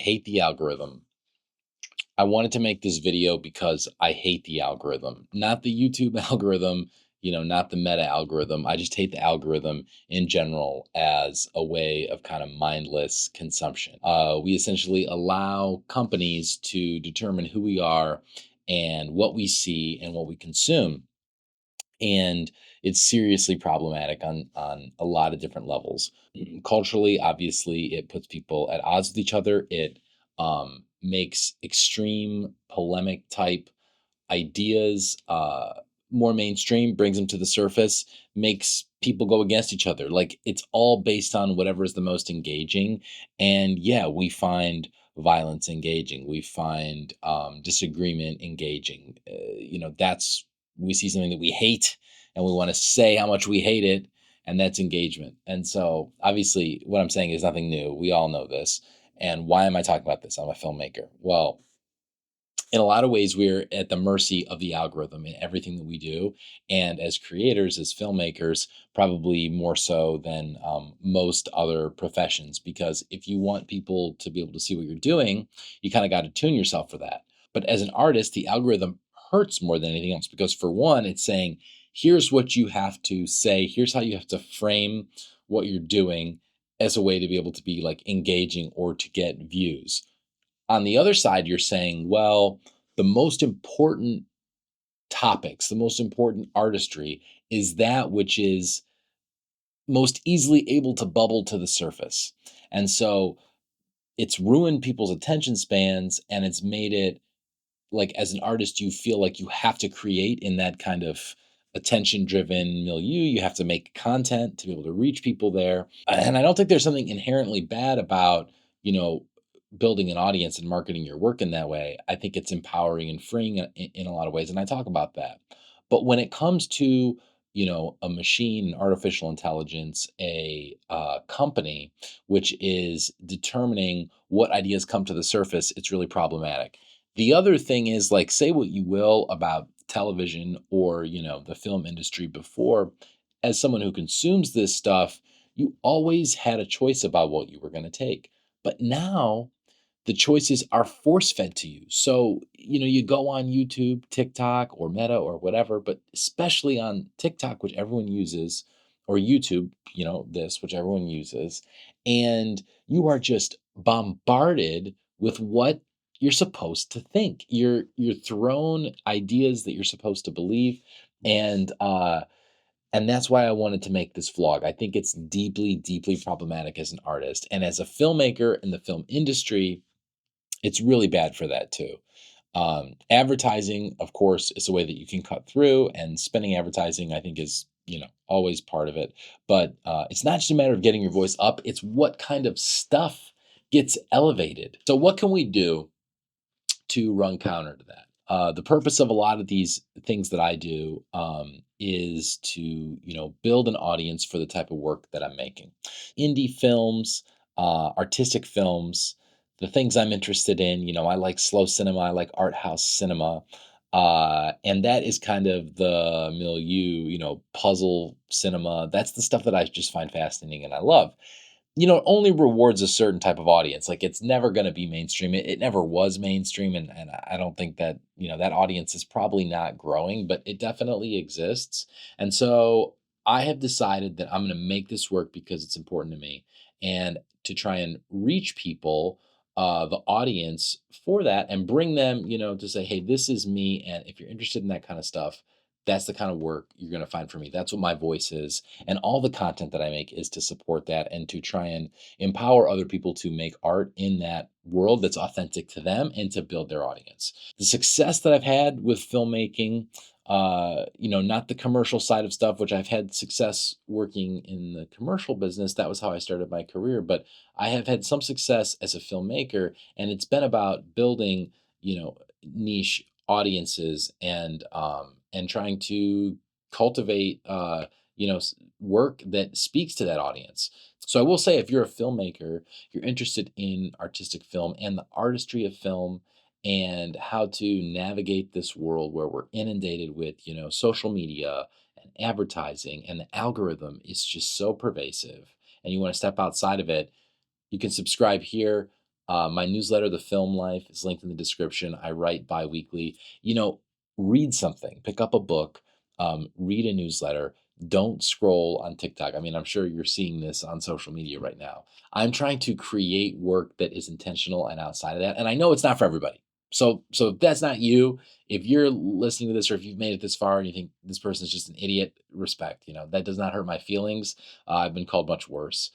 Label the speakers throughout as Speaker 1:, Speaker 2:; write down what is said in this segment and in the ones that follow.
Speaker 1: hate the algorithm. I wanted to make this video because I hate the algorithm, not the YouTube algorithm, not the meta algorithm. I just hate the algorithm in general as a way of kind of mindless consumption. We essentially allow companies to determine who we are and what we see and what we consume, and it's seriously problematic on a lot of different levels. Culturally, obviously, it puts people at odds with each other. It makes extreme polemic type ideas more mainstream, brings them to the surface, makes people go against each other. Like, it's all based on whatever is the most engaging. And yeah, we find violence engaging. We find disagreement engaging. That's, we see something that we hate and we want to say how much we hate it. And that's engagement. And so, obviously, what I'm saying is nothing new. We all know this. And why am I talking about this? I'm a filmmaker. Well, in a lot of ways, we're at the mercy of the algorithm in everything that we do. And as creators, as filmmakers, probably more so than most other professions, because if you want people to be able to see what you're doing, you kind of got to tune yourself for that. But as an artist, the algorithm hurts more than anything else because, for one, it's saying, here's what you have to say, here's how you have to frame what you're doing as a way to be able to be like engaging or to get views. On the other side, you're saying, well, the most important topics, the most important artistry is that which is most easily able to bubble to the surface. And so it's ruined people's attention spans, and it's made it like, as an artist, you feel like you have to create in that kind of attention driven milieu. You have to make content to be able to reach people there. And I don't think there's something inherently bad about, you know, building an audience and marketing your work in that way. I think it's empowering and freeing in a lot of ways. And I talk about that. But when it comes to, a machine, artificial intelligence, a company, which is determining what ideas come to the surface, it's really problematic. The other thing is, like, say what you will about television or, the film industry before, as someone who consumes this stuff, you always had a choice about what you were going to take. But now the choices are force fed to you. So, you go on YouTube, TikTok, or Meta or whatever, but especially on TikTok, which everyone uses, or YouTube, this, which everyone uses, and you are just bombarded with what you're supposed to think. You're thrown ideas that you're supposed to believe. And that's why I wanted to make this vlog. I think it's deeply, deeply problematic as an artist. And as a filmmaker in the film industry, it's really bad for that too. Advertising, of course, is a way that you can cut through, and spending advertising, I think, is always part of it. But it's not just a matter of getting your voice up; it's what kind of stuff gets elevated. So, what can we do to run counter to that? The purpose of a lot of these things that I do is to build an audience for the type of work that I'm making. Indie films, artistic films, the things I'm interested in. I like slow cinema, I like art house cinema. And that is kind of the milieu, puzzle cinema. That's the stuff that I just find fascinating and I love. It only rewards a certain type of audience. Like, it's never going to be mainstream. It never was mainstream. And I don't think that, that audience is probably not growing, but it definitely exists. And so I have decided that I'm going to make this work because it's important to me, and to try and reach people, the audience for that, and bring them, to say, hey, this is me. And if you're interested in that kind of stuff, that's the kind of work you're going to find for me. That's what my voice is. And all the content that I make is to support that and to try and empower other people to make art in that world that's authentic to them and to build their audience. The success that I've had with filmmaking, not the commercial side of stuff, which I've had success working in the commercial business. That was how I started my career. But I have had some success as a filmmaker, and it's been about building, niche audiences, and trying to cultivate work that speaks to that audience. So I will say, if you're a filmmaker, you're interested in artistic film and the artistry of film, and how to navigate this world where we're inundated with, social media and advertising, and the algorithm is just so pervasive, and you want to step outside of it, you can subscribe here. My newsletter, The Film Life, is linked in the description. I write bi-weekly. You know, read something, pick up a book, read a newsletter. Don't scroll on TikTok. I mean, I'm sure you're seeing this on social media right now. I'm trying to create work that is intentional and outside of that. And I know it's not for everybody. So if that's not you, if you're listening to this or if you've made it this far and you think this person is just an idiot, respect. That does not hurt my feelings. I've been called much worse.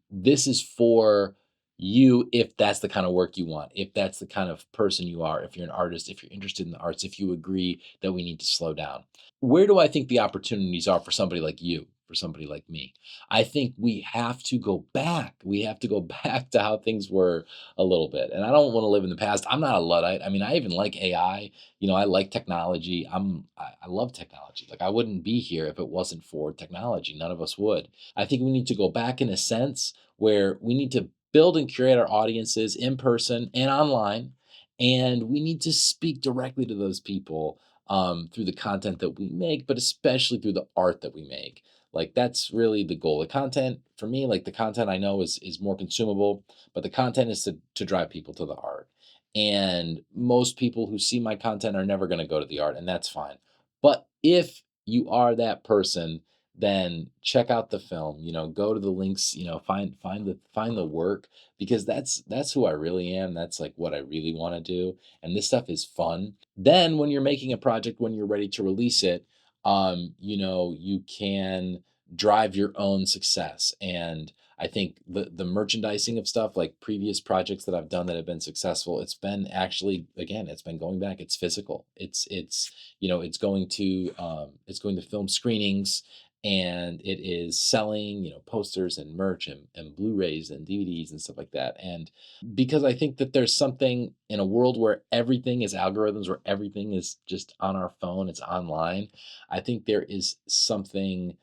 Speaker 1: This is for you if that's the kind of work you want, if that's the kind of person you are, if you're an artist, if you're interested in the arts, if you agree that we need to slow down. Where do I think the opportunities are for somebody like you, for somebody like me? I think we have to go back. We have to go back to how things were a little bit. And I don't want to live in the past. I'm not a Luddite. I mean, I even like AI. I like technology. I love technology. Like I wouldn't be here if it wasn't for technology. None of us would. I think we need to go back in a sense where we need to build and curate our audiences in person and online. And we need to speak directly to those people through the content that we make, but especially through the art that we make. Like that's really the goal. The content for me, like the content I know is more consumable, but the content is to drive people to the art. And most people who see my content are never going to go to the art, and that's fine. But if you are that person, then check out the film. Go to the links. Find the work, because that's who I really am. That's like what I really want to do, and this stuff is fun. Then when you're making a project, when you're ready to release it, you can drive your own success. And I think the merchandising of stuff, like previous projects that I've done that have been successful, it's been actually, again, it's been going back. It's physical. It's going to film screenings, and it is selling, posters and merch and Blu-rays and DVDs and stuff like that. And because I think that there's something in a world where everything is algorithms, where everything is just on our phone, it's online. I think there is something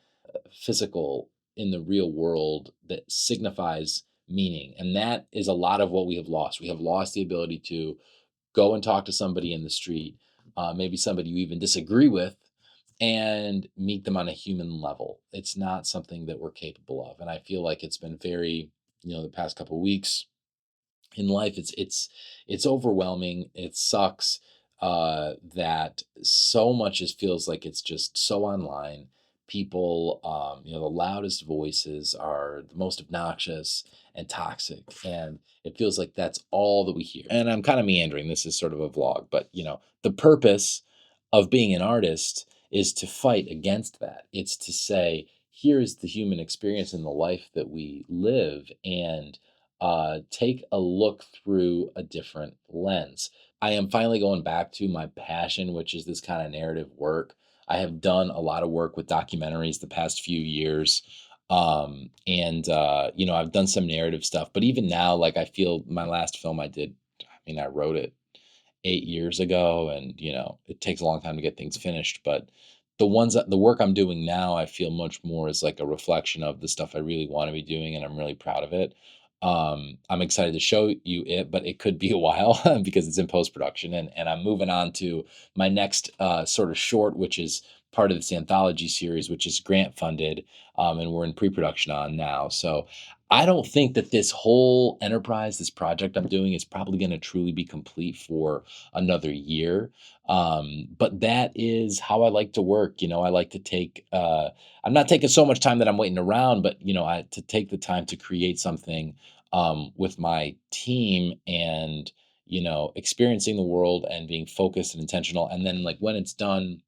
Speaker 1: physical in the real world that signifies meaning. And that is a lot of what we have lost. We have lost the ability to go and talk to somebody in the street, maybe somebody you even disagree with, and meet them on a human level. It's not something that we're capable of. And I feel like it's been very, the past couple of weeks in life, it's overwhelming. It sucks that so much just feels like it's just so online. People, the loudest voices are the most obnoxious and toxic, and it feels like that's all that we hear. And I'm kind of meandering. This is sort of a vlog, but the purpose of being an artist is to fight against that. It's to say, here is the human experience in the life that we live, and take a look through a different lens. I am finally going back to my passion, which is this kind of narrative work. I have done a lot of work with documentaries the past few years. And I've done some narrative stuff, but even now, like I feel my last film I did, I mean, I wrote it 8 years ago, and it takes a long time to get things finished. But the work I'm doing now, I feel much more as like a reflection of the stuff I really want to be doing, and I'm really proud of it. I'm excited to show you it, but it could be a while because it's in post production, and I'm moving on to my next sort of short, which is part of this anthology series, which is grant funded, and we're in pre production on now. So I don't think that this whole enterprise, this project I'm doing, is probably going to truly be complete for another year. But that is how I like to work. I like to take, I'm not taking so much time that I'm waiting around, but, to take the time to create something with my team, and, experiencing the world and being focused and intentional. And then, like, when it's done,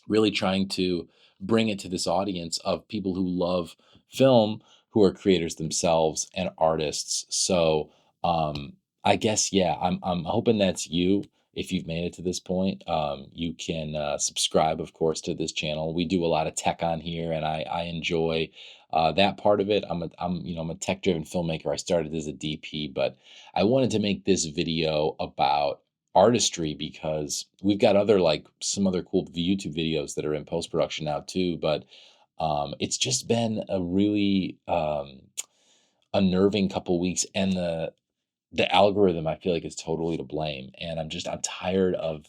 Speaker 1: really trying to bring it to this audience of people who love film, who are creators themselves and artists. So I guess, yeah, I'm hoping that's you. If you've made it to this point, you can subscribe, of course, to this channel. We do a lot of tech on here, and I enjoy that part of it. I'm a tech driven filmmaker. I started as a DP, but I wanted to make this video about artistry because we've got some other cool YouTube videos that are in post production now too. But it's just been a really unnerving couple weeks, and the algorithm I feel like is totally to blame, and I'm tired of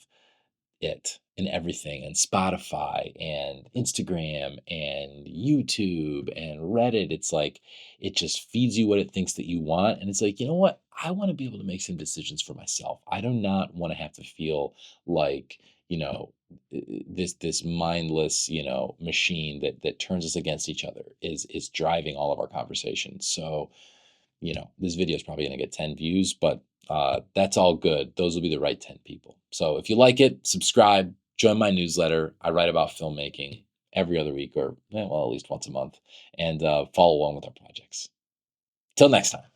Speaker 1: it. and everything, and Spotify and Instagram and YouTube and Reddit. It's like it just feeds you what it thinks that you want. And it's like, you know what? I want to be able to make some decisions for myself. I do not want to have to feel like, you know, this mindless, machine that turns us against each other is driving all of our conversations. So, this video is probably going to get 10 views, but that's all good. Those will be the right 10 people. So if you like it, subscribe, join my newsletter. I write about filmmaking every other week or, well, at least once a month, and follow along with our projects. Till next time.